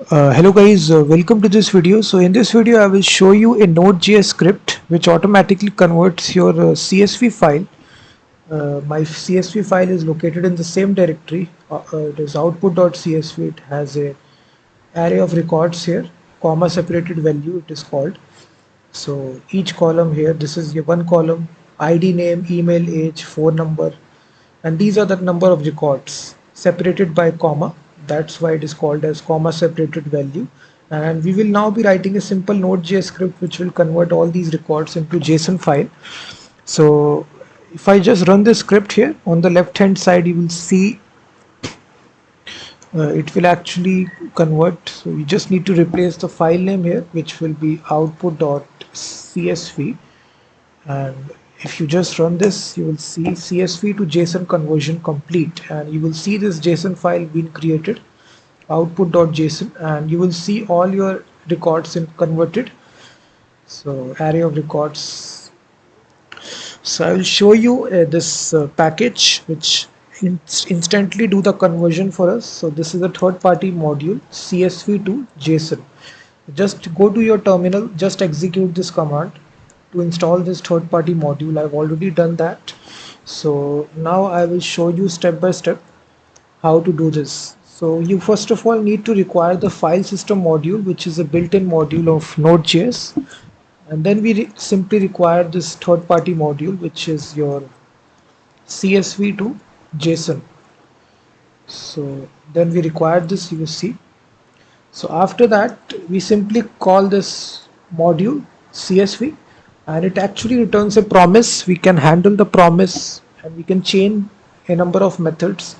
Hello guys, welcome to this video. So in this video I will show you a Node.js script which automatically converts your CSV file. My CSV file is located in the same directory. It is output.csv. It has a array of records here, comma separated value it is called. So each column here, this is your one column, ID, name, email, age, phone number, and these are the number of records separated by comma. That's why it is called as comma separated value. And we will now be writing a simple Node.js script which will convert all these records into JSON file. So if I just run this script here, on the left hand side you will see it will actually convert. So you just need to replace the file name here, which will be output.csv, and if you just run this you will see CSV to JSON conversion complete, and you will see this JSON file being created, output.json, and you will see all your records in converted. So array of records. So I will show you this package which instantly do the conversion for us. So this is a third-party module, CSV to JSON. Just go to your terminal, just execute this command to install this third-party module. I've already done that. So now I will show you step by step how to do this. So you first of all need to require the file system module, which is a built-in module of Node.js, and then we simply require this third-party module, which is your CSV to JSON. So then we require this, you will see. So after that we simply call this module CSV, and it actually returns a promise. We can handle the promise and we can chain a number of methods.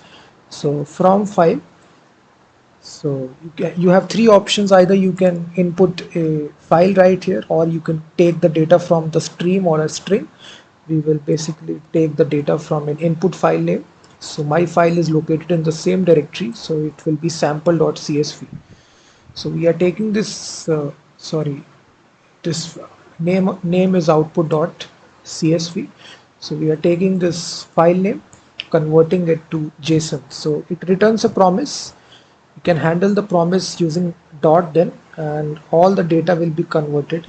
So from file, so you have three options. Either you can input a file right here, or you can take the data from the stream or a string. We will basically take the data from an input file name. So my file is located in the same directory, so it will be sample.csv. So we are taking this this name is output.csv. So we are taking this file name, converting it to JSON. So it returns a promise. You can handle the promise using dot then, and all the data will be converted,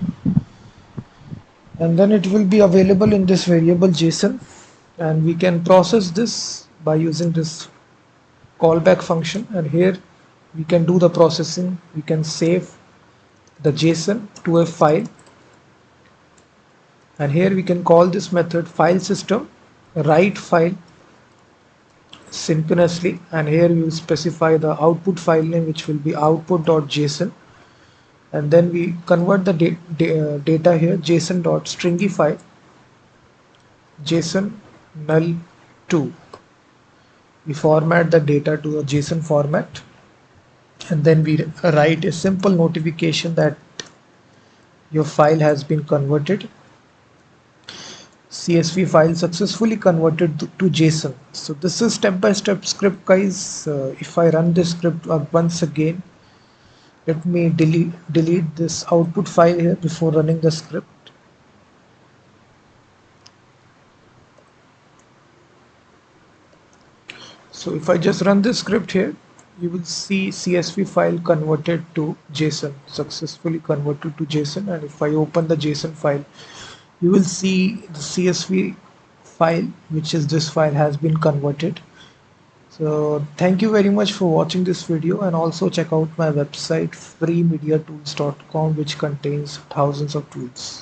and then it will be available in this variable JSON, and we can process this by using this callback function. And here we can do the processing. We can save the JSON to a file, and here we can call this method file system write file synchronously, and here we will specify the output file name, which will be output.json, and then we convert the data here, json.stringify json null 2. We format the data to a JSON format, and then we write a simple notification that your file has been converted. CSV file successfully converted to JSON. So this is step-by-step script, guys. If I run this script once again, let me delete this output file here before running the script. So if I just run this script here, you will see CSV file converted to JSON, successfully converted to JSON. And if I open the JSON file, you will see the CSV file, which is this file, has been converted. So thank you very much for watching this video, and also check out my website freemediatools.com, which contains thousands of tools.